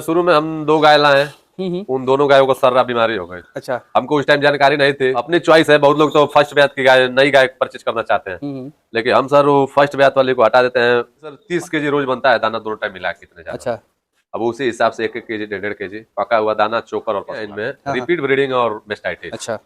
शुरू में हम 2 गाय लाए हैं। उन दोनों गायों को सर्रा बीमारी हो गई। अच्छा। हमको उस टाइम जानकारी नहीं थी। अपनी चॉइस है, बहुत लोग तो फर्स्ट ब्यात की गाय, नई गाय परचेज करना चाहते हैं, लेकिन हम सर वो फर्स्ट ब्यात वाले को हटा देते हैं। सर 30 केजी रोज बनता है दाना, दोनों टाइम मिला के इतने ज्यादा। अच्छा। अब उसी हिसाब से 1-1 केजी 1.5 केजी पका हुआ दाना, चोकर और इनमें रिपीट ब्रीडिंग और मेस्टाइटिस। अच्छा।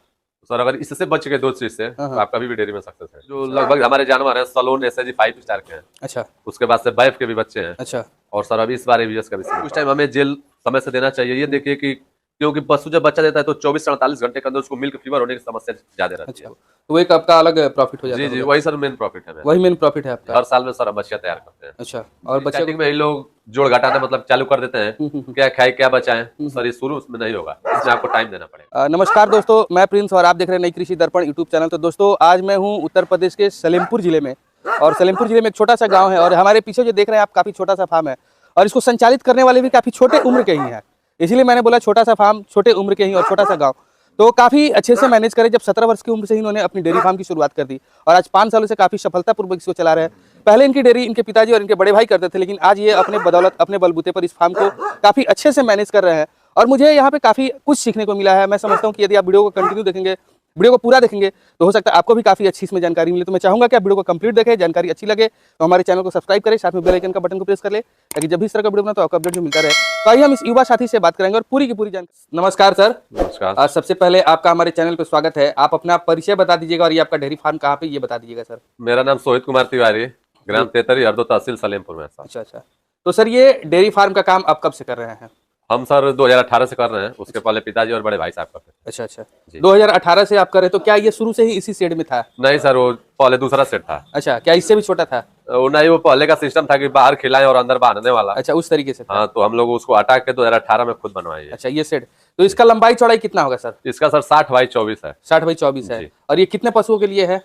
सर अगर इससे बच गए 2 चीज से तो आप कभी भी डेयरी में सक्सेस है। जो लगभग हमारे जानवर हैं सलोन एसएजी 5 स्टार के हैं। अच्छा। उसके बाद से बैफ के भी बच्चे हैं। अच्छा। और सर अभी इस बार एवीएस का भी उस टाइम हमें जेल समय से देना चाहिए। ये देखिए कि क्योंकि पशु जब बच्चा देता है तो 24 से 48 घंटे के अंदर उसको मिल्क फीवर होने की समस्या ज्यादा रहती है। तो एक आपका अलग प्रॉफिट हो जाता है। जी जी, वही सर मेन प्रॉफिट है। वही मेन प्रॉफिट है आपका। हर साल में सर हम बच्चा तैयार करते हैं। अच्छा। और बच्चे स्टार्टिंग में ही लोग जोड़ घटाना मतलब चालू कर देते हैं, क्या खाए क्या बचाएं। सर ये शुरू उसमें नहीं होगा, इसमें आपको टाइम देना पड़ेगा। नमस्कार दोस्तों, मैं प्रिंस और आप देख रहे हैं नई कृषि दर्पण यूट्यूब चैनल। तो दोस्तों आज मैं हूं उत्तर प्रदेश के सलेमपुर जिले में, और सलेमपुर जिले में एक छोटा सा गांव है, और हमारे पीछे जो देख रहे हैं आप काफ़ी छोटा सा फार्म है, और इसको संचालित करने वाले भी काफ़ी छोटे उम्र के ही हैं। इसीलिए मैंने बोला छोटा सा फार्म, छोटे उम्र के ही और छोटा सा गाँव, तो काफ़ी अच्छे से मैनेज करे। जब 17 वर्ष की उम्र से ही इन्होंने अपनी डेयरी फार्म की शुरुआत कर दी, और आज 5 सालों से काफ़ी सफलतापूर्वक इसको चला रहे हैं। पहले इनकी डेयरी इनके पिताजी और इनके बड़े भाई करते थे, लेकिन आज ये अपने बदौलत, अपने बलबूते पर इस फार्म को काफ़ी अच्छे से मैनेज कर रहे हैं, और मुझे यहाँ पे काफ़ी कुछ सीखने को मिला है। मैं समझता हूँ कि यदि आप वीडियो को कंटिन्यू देखेंगे, वीडियो को पूरा देखेंगे, तो हो सकता है आपको भी काफ़ी अच्छी इसमें जानकारी मिले। तो मैं चाहूँगा कि आप वीडियो को कंप्लीट देखें, जानकारी अच्छी लगे तो हमारे चैनल को सब्सक्राइब करें, साथ में बेल आइकन का बटन को प्रेस कर ले, ताकि जब भी इस तरह का वीडियो बना तो आपको अपडेट जो मिलता रहे। तो आइए हम इस युवा साथी से बात करेंगे और पूरी की पूरी जानकारी। नमस्कार सर। नमस्कार। सबसे पहले आपका हमारे चैनल पर स्वागत है। आप अपना परिचय बता दीजिएगा, और ये आपका डेयरी फार्म कहाँ पे ये बता दीजिएगा सर। मेरा नाम सोहित कुमार तिवारी, ग्राम तेतरी, हरदो तहसील, सलेमपुर में। अच्छा अच्छा। तो सर ये डेयरी फार्म का काम आप कब से कर रहे हैं? हम सर 2018 से कर रहे हैं। उसके पहले पिताजी और बड़े भाई साहब करते थे। अच्छा अच्छा। 2018 से आप कर रहे, तो क्या ये शुरू से ही इसी शेड में था? नहीं सर, वो पहले दूसरा सेट था। अच्छा, क्या इससे भी छोटा था? वो नहीं, वो पहले का सिस्टम था कि बाहर खिलाएं और अंदर बांधने वाला। अच्छा, उस तरीके से था। हाँ, तो हम लोग उसको हटा के 2018 में खुद बनवाए। अच्छा, ये सेट। तो इसका लंबाई चौड़ाई कितना होगा सर? इसका सर 60/24 है। 60/24 है। और ये कितने पशुओं के लिए है?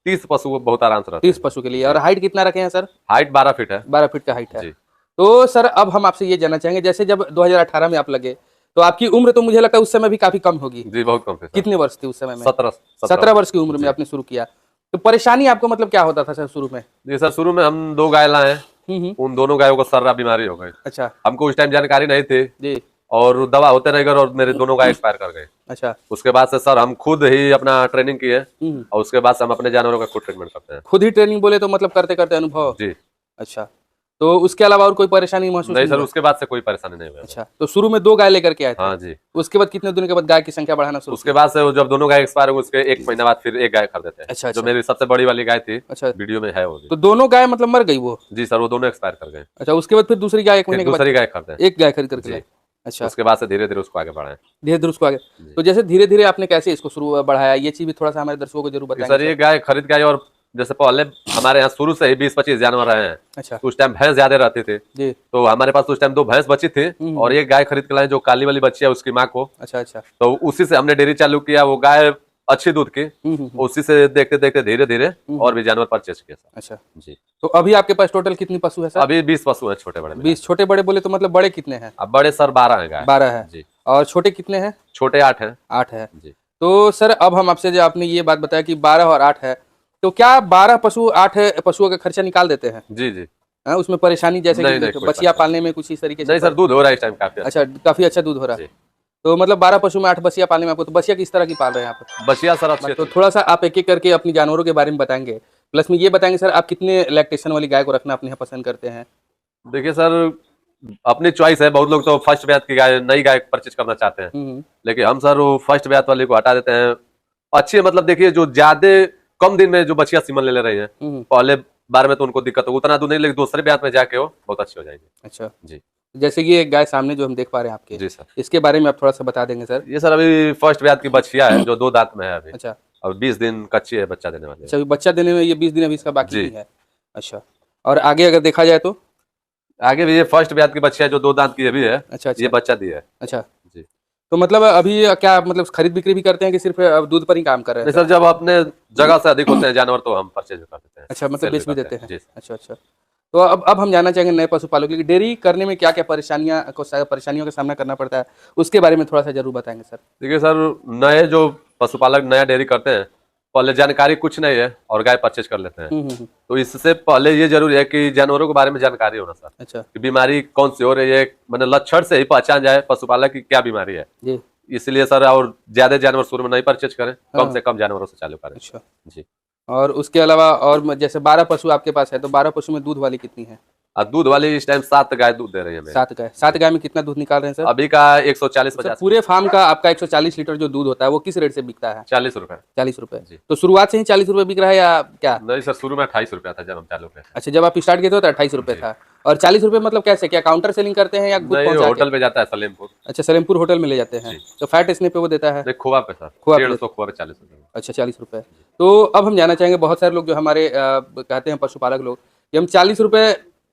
30 पशु बहुत आराम से रहते हैं। 30 पशु के लिए। और हाइट कितना रखे हैं सर? हाइट 12 फीट है। 12 फीट का हाइट है। तो सर अब हम आपसे ये जानना चाहेंगे, जैसे जब 2018 में आप लगे, तो आपकी उम्र तो मुझे लगता है उस समय भी काफी कम होगी। जी, बहुत कम थी। कितने वर्ष थी उस समय में? 17 वर्ष की उम्र में आपने शुरू किया। तो परेशानी आपको मतलब क्या होता था सर शुरू में? जी सर, शुरू में हम 2 गाय लाए हैं। उन दोनों गायों को सर्रा बीमारी हो गई। अच्छा। हमको उस टाइम जानकारी नहीं थी जी। और दवा होते रह गए, और मेरे दोनों गाय एक्सपायर कर गए। अच्छा। उसके बाद से सर हम खुद ही अपना ट्रेनिंग किए, और उसके बाद से हम अपने जानवरों का खुद ट्रीटमेंट करते हैं। खुद ही ट्रेनिंग बोले तो मतलब करते करते अनुभव? जी। अच्छा। तो उसके अलावा और कोई परेशानी महसूस नहीं सर, उसके बाद से कोई परेशानी नहीं हुई। अच्छा। तो शुरू में 2 गाय लेकर के आए थे? हाँ जी। उसके बाद कितने दिनों के बाद गाय की संख्या बढ़ाना शुरू? उसके बाद से वो जब दोनों गाय एक्सपायर हो, उसके 1 महीना बाद फिर एक गाय कर देते हैं। अच्छा। जो मेरी सबसे बड़ी वाली गाय थी, अच्छा, वीडियो में है वो। तो दोनों गाय मतलब मर गई वो? जी सर, वो दोनों एक्सपायर कर गए। अच्छा, उसके बाद फिर दूसरी गाय 1 महीने के बाद दूसरी गाय करते हैं। एक गाय खरीद करके लाए? अच्छा। उसके बाद से धीरे धीरे उसको आगे बढ़ाएं। धीरे धीरे उसको आगे। तो जैसे धीरे धीरे आपने कैसे इसको शुरू बढ़ाया, ये चीज भी थोड़ा सा हमारे दर्शकों को जरूर बताएंगे सर। ये गाय खरीद के आई, और जैसे पहले हमारे यहाँ शुरू से ही 20-25 जानवर रहे हैं। अच्छा। उस टाइम भैंस ज्यादा रहती थी जी। तो हमारे पास उस टाइम 2 भैंस बची थी, और एक गाय खरीद के लाए जो काली वाली बच्ची है उसकी माँ को। अच्छा अच्छा। तो उसी से हमने डेयरी चालू किया। वो गाय अच्छी दूध की, उसी से देखते देखते धीरे धीरे और भी जानवर परचेज किया। अच्छा जी। तो अभी आपके पास टोटल कितनी पशु है सर? अभी 20 पशु हैं, छोटे बड़े। 20 छोटे बड़े बोले तो मतलब बड़े कितने हैं? अब बड़े सर 12 हैं गाय। 12 है। जी। और छोटे कितने हैं? छोटे 8 हैं। 8 है। जी। तो सर अब हम आपसे जो आपने ये बात बताया कि 12 और 8 है, तो क्या 12 पशु 8 पशुओं का खर्चा निकाल देते हैं? जी जी। उसमें परेशानी जैसे कि बछिया पालने में कुछ इस तरीके से? नहीं सर, दूध हो रहा है इस टाइम काफी। अच्छा, काफी अच्छा दूध हो रहा है। तो मतलब 12 पशु में 8 बछिया पालने में आपको, तो बछिया किस तरह की पाल रहे हैं आप? बछिया सर अच्छे। तो थोड़ा सा आप एक एक करके अपनी जानवरों के बारे में बताएंगे, प्लस में ये बताएंगे सर आप कितने लैक्टेशन वाली गाय को रखना अपने यहाँ पसंद करते हैं? देखिए सर, अपनी चॉइस है। बहुत लोग तो फर्स्ट ब्यात की गाय, नई गाय परचेज करना चाहते हैं, लेकिन हम सर वो फर्स्ट ब्यात वाले को हटा देते हैं। अच्छी मतलब देखिए, जो ज्यादा कम दिन में जो बछिया सीमन ले रही है, पहले बार में तो उनको दिक्कत हो, उतना दूध नहीं, लेकिन दूसरे ब्यात में जाके वो बहुत अच्छी हो जाएगी। अच्छा जी। जैसे कि एक गाय सामने जो हम देख पा रहे हैं आपके। जी सर। इसके बारे में आप थोड़ा सा बता देंगे सर? ये सर अभी फर्स्ट ब्यात की बछिया है, जो 2 दांत में है अभी। अच्छा। और 20 दिन कच्ची है बच्चा देने वाली। अच्छा, बच्चा देने में ये 20 दिन अभी इसका बाकी है। अच्छा। और आगे अगर देखा जाए तो आगे भी ये फर्स्ट ब्यात की बच्चिया जो 2 दांत की अभी है। अच्छा। ये बच्चा दी है। अच्छा जी। तो मतलब अभी क्या मतलब खरीद बिक्री भी करते हैं कि सिर्फ दूध पर ही काम कर रहे हैं? सर जब अपने जगह से अधिक होते हैं जानवर तो हम परचेज कर देते हैं। अच्छा, मतलब बेच भी देते हैं। जी। अच्छा अच्छा। तो अब हम जानना चाहेंगे नए पशुपालकों के लिए डेयरी करने में क्या क्या परेशानियों का सामना करना पड़ता है, उसके बारे में थोड़ा सा जरूर बताएंगे सर। देखिए सर, नए जो पशुपालक नया डेयरी करते हैं पहले जानकारी कुछ नहीं है और गाय परचेज कर लेते हैं। हम्म। तो इससे पहले ये जरूरी है कि जानवरों के बारे में जानकारी होना सर, अच्छा कि बीमारी कौन सी हो रही है, मतलब लक्षण से ही पहचान जाए पशुपालक की क्या बीमारी है। जी। इसलिए सर और ज्यादा जानवर शुरू में नहीं परचेज करें, कम हाँ। से कम जानवरों से चालू करें। अच्छा। जी। और उसके अलावा और जैसे 12 पशु आपके पास है तो 12 पशु में दूध वाली कितनी है? और दूध वाली इस टाइम 7 गाय दूध दे रही है मेरे। 7 गाय में कितना दूध निकाल रहे हैं सर? अभी का 140-50 सर पूरे फार्म का आपका 140 लीटर जो दूध होता है वो किस रेट से बिकता है? 40 रुपए। 40 रुपए। जी। तो शुरुआत से ही 40 रुपए बिक रहा है या क्या? नहीं सर, शुरू में 28 रुपया था जब हम चालू किए। अच्छा, जब आप स्टार्ट किए थे तो 28 रुपए था। और 40 रुपए मतलब कैसे, क्या काउंटर सेलिंग करते हैं या खुद नहीं, पहुंचा के? होटल पे जाता है सलेमपुर। अच्छा, सलेमपुर होटल में ले जाते हैं। तो फैट इसने पे वो देता है? नहीं, खोआ पे सर, खोआ पे 150 खोआ पे 40 रुपए। अच्छा, 40 रुपए। तो अब हम जानना चाहेंगे, बहुत सारे लोग जो हमारे कहते हैं पशुपालक लोग कि हम 40 रुपए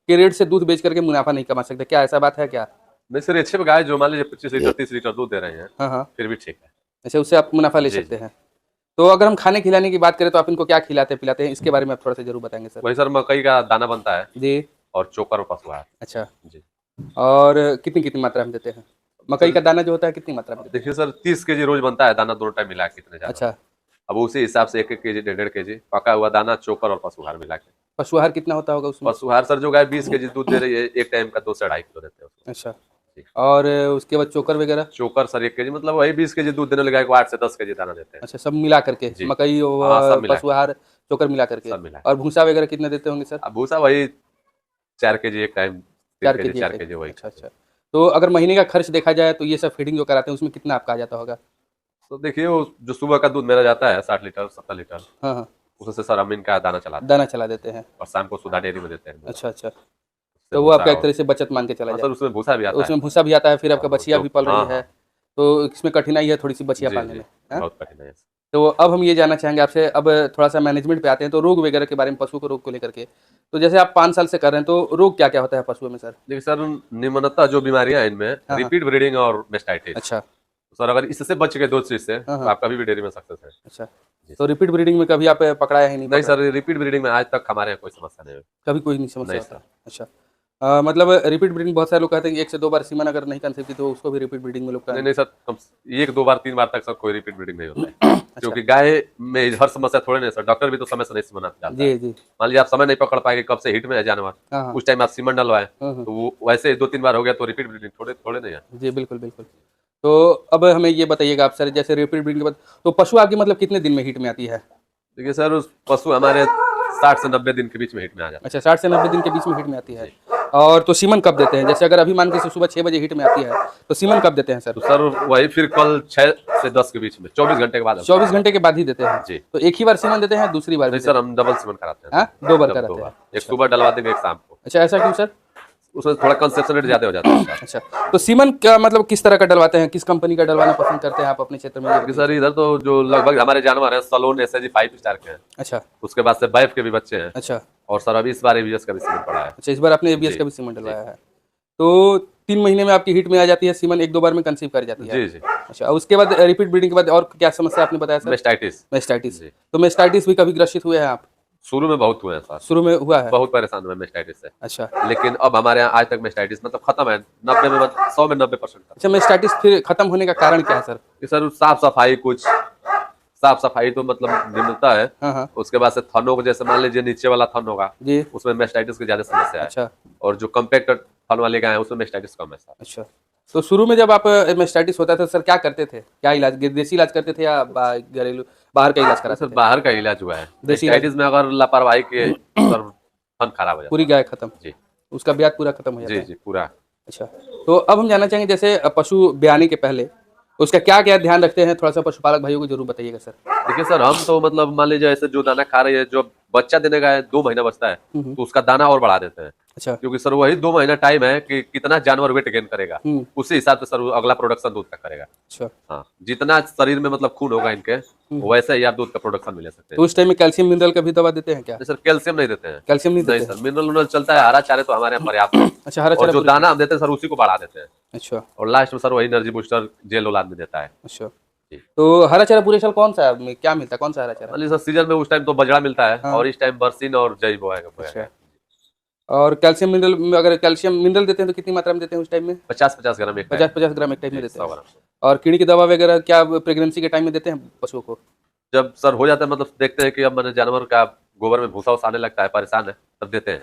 के रेट से दूध बेच करके मुनाफा नहीं कमा सकते, क्या ऐसा बात है क्या? नहीं सर, अच्छे गाय जो मान लीजिए 25 लीटर 30 लीटर दूध दे रहे हैं, हाँ हाँ। फिर भी ठीक है। अच्छा, उससे आप मुनाफा ले सकते हैं। तो अगर हम खाने खिलाने की बात करें तो आप इनको क्या खिलाते पिलाते हैं, इसके बारे में आप थोड़ा सा जरूर बताएंगे सर। वही सर, मकई का दाना बनता है जी। और चोकर और पशु आहार। अच्छा जी। और कितनी कितनी मात्रा में देते हैं? मकई का दाना जो होता है कितनी मात्रा में देते देखिए सर, 30 केजी रोज बनता है दाना, दोनों टाइम मिला के कितने हैं? ज्यादा। अच्छा। अब उसी हिसाब से 1-1 केजी 1.5 केजी पका हुआ दाना, चोकर और पशु आहार मिला के। पशु आहार कितना होता होगा उसमें? पशु आहार सर, जो गाय 20 केजी दूध दे रही है, एक टाइम का 2 से 2.5 किलो देते हैं उसको। अच्छा। जी। और उसके बाद चोकर वगैरह? चोकर सर 1 केजी, मतलब वही 20 केजी दूध देने वाली गाय को 8 से 10 केजी दाना देते हैं। अच्छा, सब मिला करके जी। मकई हाँ, और सब मिला पशु आहार चोकर मिला करके? सब मिला। और भूसा वगैरह कितने देते होंगे सर? अब भूसा वही 4 केजी एक टाइम, 4 4 केजी? केजी वही। अच्छा अच्छा। तो अगर महीने का खर्च देखा जाए तो ये सब फीडिंग जो कराते हैं उसमें कितना आपका आ जाता होगा? तो देखिए, वो जो सुबह का दूध मेरा जाता है 60 लीटर 70 लीटर, हाँ हाँ। उससे सर हम इनका दाना चलाते दाना चला देते हैं। हैं और शाम को सुधा डेयरी में देते हैं। अच्छा अच्छा। उससे तो वो भूसा आपका एक और- तरह से बचत मान के चला हाँ जाए। सर, उसमें भूसा भी आता है। उसमें भूसा भी आता है, फिर आपका बछिया भी पल रही हाँ, है, तो इसमें कठिनाई है थोड़ी सी बछिया जी, पालने जी, में, हाँ? बहुत कठिन है। तो अब हम ये जानना चाहेंगे आपसे, अब थोड़ा सा मैनेजमेंट पे आते हैं, तो रोग वगैरह के बारे में, पशु को रोग को लेकर के, तो जैसे आप 5 साल से कर रहे हैं तो रोग क्या क्या होता है पशुओं में सर? देखिए सर, निम्नतः जो बीमारियां हैं इनमें हाँ। रिपीट ब्रीडिंग और मेस्टाइटिस। अच्छा सर अगर इससे बच गए 2 चीज से हाँ। तो आप कभी भी डेयरी में सक्सेस है। अच्छा। जी। तो रिपीट ब्रीडिंग में कभी आप पकड़ाया ही नहीं? नहीं सर, रिपीट ब्रीडिंग में आज तक हमारे यहाँ कोई समस्या नहीं हुई। कभी कोई नहीं समस्या नहीं होता? सर। अच्छा। मतलब रिपीट ब्रीडिंग, बहुत सारे लोग कहते हैं कि 1 से 2 बार सीमन अगर नहीं कंसीव की तो उसको भी रिपीट ब्रीडिंग में लोग नहीं नहीं सर, 1-2 बार 3 बार तक सर कोई रिपीट ब्रीडिंग नहीं होता है। क्योंकि गाय में हर समस्या थोड़े नहीं सर, डॉक्टर भी तो समय से नहीं सीमन डालता है। जी जी। मान लीजिए आप समय नहीं पकड़ पाएंगे, कब से हिट में है जानवर, हाँ हाँ। उस टाइम आप सीमन डलवाए हाँ। तो वो वैसे 2-3 बार हो गया तो रिपीट ब्रीडिंग थोड़े थोड़े नहीं है। जी बिल्कुल बिल्कुल। तो अब हमें ये बताइएगा आप सर, जैसे रिपीट ब्रीडिंग के बाद तो पशु आपकी मतलब कितने दिन में हिट में आती है? देखिए सर, उस पशु हमारे 60 से 90 दिन के बीच में हिट में आ जाता अच्छा, 60 से 90 दिन के बीच में हिट में आती है। और तो सीमन कब देते हैं? जैसे अगर अभी मान के सुबह 6 बजे हिट में आती है तो सीमन कब देते हैं सर? है। तो सर वही फिर कल 6 से 10 के बीच में 24 घंटे के बाद। 24 घंटे के बाद ही देते हैं? जी। तो एक ही बार सीमन देते हैं, दूसरी बार भी नहीं सर, हम डबल सीमन कराते हैं। हाँ, 2 बार दो कराते हैं? बार, एक सुबह डलवा देंगे, एक शाम को। अच्छा, ऐसा क्यों सर? उसमें थोड़ा कंसेप्शन रेट ज्यादा हो जाता है। अच्छा, तो सीमन का मतलब किस तरह का डलवाते हैं, किस कंपनी का डलवाना पसंद करते हैं आप अपने क्षेत्र में? क्योंकि सर इधर तो जो लगभग हमारे जानवर हैं सलोन एसएजी 5 स्टार के हैं, अच्छा उसके बाद से बैफ के भी बच्चे हैं, अच्छा और सर अभी इस बार एबीएस का भी सीमन पड़ा है। अच्छा। इस बार आपने एबीएस जी, का भी सीमन डलवाया है, तो 3 महीने में आपकी हिट में आ जाती है सीमन, 1-2 बार में कंसीव कर जाती है? जी जी। अच्छा, और उसके बाद रिपीट ब्रीडिंग के बाद और क्या समस्या आपने बताया सर? मेस्टाइटिस। मेस्टाइटिस। जी। तो मेस्टाइटिस भी कभी ग्रसित हुए हैं आप? शुरू में बहुत हुए हैं सर, शुरू में हुआ है? बहुत परेशान हुए मेस्टाइटिस से, अच्छा लेकिन अब हमारे यहाँ आज तक मेस्टाइटिस मतलब खत्म है 90 में, 100 में 90%। अच्छा। मेस्टाइटिस फिर खत्म होने का कारण क्या है सर? कि सर साफ सफाई, कुछ साफ सफाई तो मतलब निम्नता है। हाँ हाँ उसके बाद से थनों को, जैसे मान लीजिए नीचे वाला थन होगा जी। उसमें मेस्टाइटिस की ज्यादा समस्या है, अच्छा और जो कम्पैक्ट थन वाले गाय हैं उसमें मेस्टाइटिस कम है सर। अच्छा। तो शुरू में जब आप मेस्टाइटिस होता था सर, क्या करते थे? क्या इलाज, देसी इलाज करते थे या घरेलू बाहर का इलाज कराते सर थे? बाहर का इलाज हुआ है देसी इलाज? मेस्टाइटिस में, अगर लापरवाही के सर थन खराब हो जाता पूरी गाय खत्म? है। जी उसका ब्याज पूरा खत्म हो जाता जी है? जी पूरा। अच्छा। तो अब हम जानना चाहेंगे, जैसे पशु ब्याने के पहले उसका क्या क्या ध्यान रखते हैं, थोड़ा सा पशुपालक भाइयों को जरूर बताइएगा सर। देखिए सर, हम तो मतलब मान लीजिए ऐसे जो दाना खा रही है, जो बच्चा देने का है 2 महीना बचता है तो उसका दाना और बढ़ा देते हैं, अच्छा क्योंकि सर वही 2 महीना टाइम है कि कितना जानवर वेट गेन करेगा, उसी हिसाब से सर वो अगला प्रोडक्शन दूध का करेगा। अच्छा। हाँ, जितना शरीर में मतलब खून होगा इनके वैसे ही आप दूध का प्रोडक्शन मिल सकते तो हैं। उस टाइम में कैल्शियम मिनरल का भी दवा देते हैं क्या? नहीं सर, कैल्शियम नहीं देते हैं। कैल्शियम नहीं नहीं देते सर, मिनरल उनरल चलता है, हरा चारे तो हमारे यहाँ पर्याप्त है। अच्छा, हरा और चारा जो पूरा- दाना हम देते हैं सर उसी को बढ़ा देते हैं, अच्छा और लास्ट में सर वही एनर्जी बूस्टर जेल ओलाद में देता है। अच्छा। जी। तो हरा चारा पूरे साल कौन सा क्या मिलता है, कौन सा हरा चारा? मान लीजिए सर सीजन में उस टाइम तो बजड़ा मिलता है, हाँ। और इस टाइम बरसीन और जई बोएगा। अच्छा। और कैल्शियम मिनरल में, अगर कैल्शियम मिनरल देते हैं तो कितनी मात्रा में देते हैं उस टाइम में? 50-50 ग्राम एक 50-50 ग्राम एक टाइम में जी, देते 100 हैं। ग्राम। और कीड़ी की दवा वगैरह क्या प्रेगनेंसी के टाइम में देते हैं पशुओं को? जब सर हो जाता है, मतलब देखते हैं कि अब मैंने जानवर का गोबर में भूसा वूसा आने लगता है, परेशान है, तब देते हैं।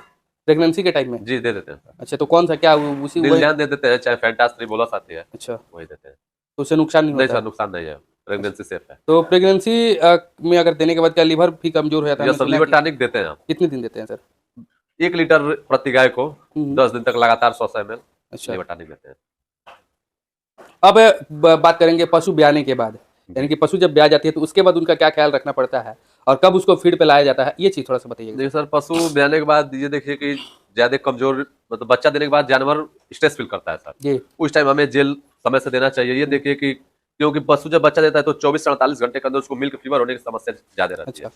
प्रेगनेंसी के टाइम में? जी दे देते हैं। अच्छा, तो कौन सा क्या उसी वही? नीलजान दे देते हैं, चाहे फैंटास बोलस आती है, अच्छा, वही देते हैं। तो उससे नुकसान नहीं नहीं होता सर, नुकसान नहीं है, प्रेगनेंसी सेफ है। तो प्रेगनेंसी में अगर देने के बाद क्या लीवर भी कमजोर हो जाता है? ये हमने सर सुना है लीवर कि- टॉनिक देते हैं हम। कितने दिन देते हैं सर? 1 लीटर प्रति गाय को 10 दिन तक लगातार 100 ml अच्छा, लीवर टॉनिक देते हैं। अब बात करेंगे पशु ब्याने के बाद, यानी कि पशु जब ब्याह जाती है तो उसके बाद उनका क्या ख्याल रखना पड़ता है और कब उसको फीड पे लाया जाता है, ये चीज थोड़ा सा बताइए। देखिए सर, पशु ब्याने के बाद ये देखिए कि ज्यादा कमजोर, मतलब बच्चा देने के बाद जानवर स्ट्रेस फील करता है सर। जी, उस टाइम हमें जेल समय से देना चाहिए। ये देखिए कि क्योंकि पशु जब बच्चा देता है तो 24 से 48 घंटे के अंदर उसको मिल्क फीवर होने की समस्या ज्यादा रहती है। अच्छा,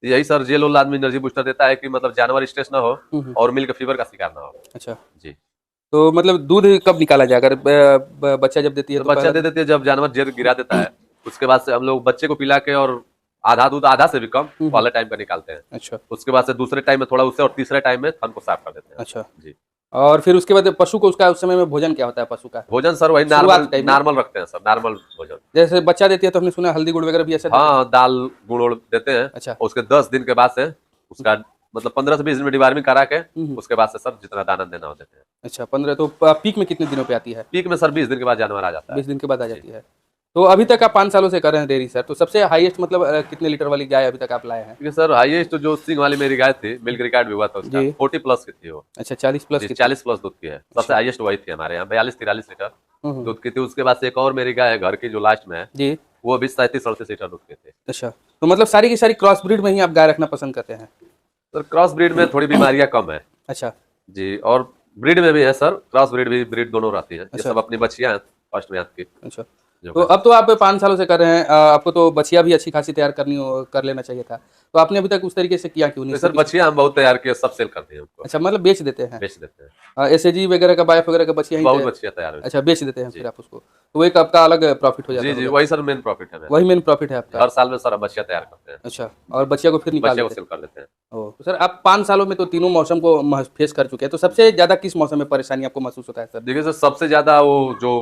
यही सर जेल वाला आदमी एनर्जी बूस्टर देता है कि मतलब जानवर स्ट्रेस ना हो और मिल्क फीवर का शिकार ना हो। अच्छा, जी, तो मतलब दूध कब निकाला जाए अगर बच्चा जब देती है तो तो बच्चा दे देती है जब जानवर जेल गिरा देता है, उसके बाद से हम लोग बच्चे को पिला के और आधा दूध, आधा से भी कम वाले टाइम पे निकालते हैं। अच्छा, उसके बाद से दूसरे टाइम में थोड़ा उससे और तीसरे टाइम में थन को साफ कर देते हैं। अच्छा, जी, और फिर उसके बाद पशु को उसका उस समय में भोजन क्या होता है पशु का? भोजन सर वही शुरुआत नॉर्मल टाइम में? नॉर्मल रखते हैं सर, नॉर्मल भोजन। जैसे बच्चा देती है तो हमने सुना हल्दी गुड़ वगैरह भी ऐसा देते हैं? हाँ, दाल गुड़ उड़ देते हैं। अच्छा, उसके 10 दिन के बाद से उसका मतलब 15 से 20 दिन में डिवार्मिंग करा के उसके बाद से सर जितना दाना देना हो देते हैं। अच्छा, 15 तो पीक में कितने दिनों पे आती है? पीक में सर 20 दिन के बाद जानवर आ जाता है। 20 दिन के बाद आ जाती है। तो अभी तक आप 5 सालों से कर रहे हैं डेयरी सर, तो सबसे हाईएस्ट मतलब कितने लीटर वाली गाय अभी तक आप लाए हैं? क्योंकि सर हाईएस्ट जो सिंग वाली मेरी गाय थी, मिल्क रिकॉर्ड भी हुआ था उसका, जी। 40 प्लस की थी वो। अच्छा, 40 प्लस जी, की? 40 प्लस दूध की है, सबसे हाईएस्ट वही थी हमारे यहाँ, 42-43 लीटर दूध की थी। उसके बाद से एक और मेरी गाय है घर की जो लास्ट में है, जी, वो भी 37-38 लीटर दूध के थे। अच्छा, तो मतलब सारी की सारी क्रॉस ब्रीड में ही आप गाय रखना पसंद करते हैं? सर क्रॉस ब्रीड में थोड़ी बीमारियां कम है। अच्छा, जी, और ब्रीड में भी है सर, क्रॉस ब्रीड भी, ब्रीड दोनों रहती है। ये अच्छा। सब अपनी बच्चियां हैं फर्स्ट में की। अच्छा, जो तो अब तो आप 5 सालों से कर रहे हैं, आपको तो बछिया भी अच्छी खासी तैयार कर लेना चाहिए था, तो आपने अभी तक उस तरीके से किया क्यों नहीं? तो सर बच्चियां हम बहुत तैयार किए, सब सेल करते हैं उनको, अच्छा, मतलब बेच देते हैं? बेच देते हैं। एसएजी वगैरह का, बाइफ वगैरह का बछिया ही बहुत बच्चियां तैयार हुई। अच्छा, बेच देते हैं फिर आप उसको, तो वो एक आपका अलग प्रॉफिट हो जाता जी है? जी, वही सर मेन प्रॉफिट है मेरा। वही मेन प्रॉफिट है आपका? हर साल में सर हम बच्चियां तैयार करते हैं, अच्छा, और बच्चिया को फिर निकाल बच्चियां को देते सेल कर देते हैं। हैं? ओह, तो सर आप 5 सालों में तो तीनों मौसम को फेस कर चुके हैं, तो सबसे ज्यादा किस मौसम में परेशानी आपको महसूस होता है सर? देखिए सर, सबसे ज्यादा वो जो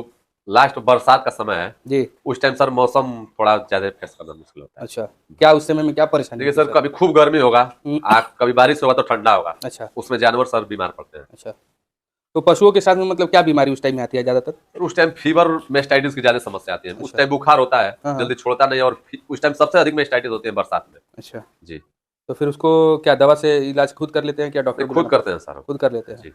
लास्ट बरसात का समय है, जी, उस टाइम सर मौसम थोड़ा ज्यादा फेस करना मुश्किल होता है। अच्छा, क्या उस समय में क्या परेशानी देखिए होती सर, है कभी खूब गर्मी होगा, हम्म। कभी बारिश होगा तो ठंडा होगा, अच्छा, उसमें जानवर सर बीमार पड़ते हैं। अच्छा, तो पशुओं के साथ में मतलब क्या बीमारी उस टाइम में आती है ज्यादातर? और उस टाइम फीवर, मेस्टाइटिस की ज्यादा समस्या आती है। उस अच्छा। टाइम बुखार होता है, हाँ, हाँ। जल्दी छोड़ता नहीं, और उस टाइम सबसे अधिक मेस्टाइटिस होती है बरसात में। अच्छा, जी, तो फिर उसको क्या दवा से इलाज खुद कर लेते हैं, क्या डॉक्टर खुद करते हैं सर। खुद कर लेते हैं? जी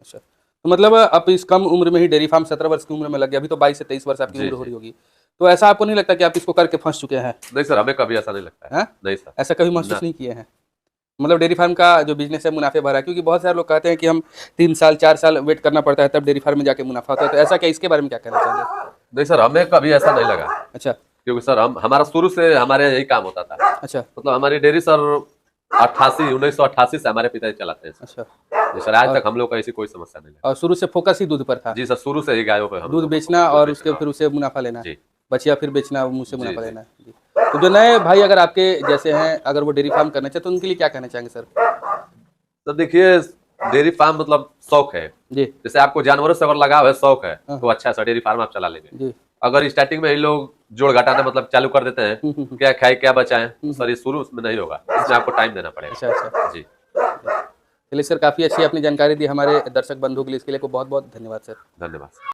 अच्छा, तो मतलब आप इस कम उम्र में ही डेयरी फार्म 17 वर्ष की उम्र में लग गया, अभी तो 22 से 23 वर्ष आपकी जी, उम्र हो जी। रही होगी, तो ऐसा आपको नहीं लगता कि आप इसको करके फंस चुके हैं? नहीं सर, हमें कभी ऐसा नहीं लगता है। हैं? नहीं सर, ऐसा कभी महसूस ना। नहीं किए हैं? मतलब डेयरी फार्म का जो बिजनेस है मुनाफे भरा है, क्योंकि बहुत सारे लोग कहते हैं कि हम 3 साल 4 साल वेट करना पड़ता है तब डेयरी फार्म में जाके मुनाफा होता है, तो ऐसा क्या, इसके बारे में क्या कहना चाहेंगे? नहीं सर, हमें कभी ऐसा नहीं लगा, अच्छा, क्योंकि सर हमारा शुरू से हमारे यही काम होता था। अच्छा, मतलब हमारी डेयरी सर 1988 से हमारे पिताजी चलाते हैं अच्छा, जी सर। आज तक हम लोग का ऐसी कोई समस्या नहीं है। और शुरू से फोकस ही दूध पर था? जी सर, शुरू से ही गायों पे हम दूध लोग बेचना दूध और बेचना। उसके फिर उसे मुनाफा लेना, जी, बचिया फिर बेचना, मुझसे जी, मुनाफा जी। लेना। जी। तो जो नए भाई अगर आपके जैसे हैं, अगर वो डेयरी फार्म करना चाहते तो उनके लिए क्या कहना चाहेंगे सर? तो देखिए, डेयरी फार्म मतलब शौक है। जी, जैसे आपको जानवरों से अगर लगाव है, शौक है, हाँ। तो अच्छा है सर, डेयरी फार्म आप चला लेंगे। जी, अगर स्टार्टिंग में ही लोग जोड़ घटाना मतलब चालू कर देते हैं, क्या खाए क्या बचाएं, तो सर ये शुरू में नहीं होगा, इसमें आपको टाइम देना पड़ेगा। अच्छा, अच्छा। जी, चलिए सर, काफ़ी अच्छी आपने जानकारी दी हमारे दर्शक बंधु के लिए, इसके लिए को बहुत बहुत धन्यवाद सर। धन्यवाद।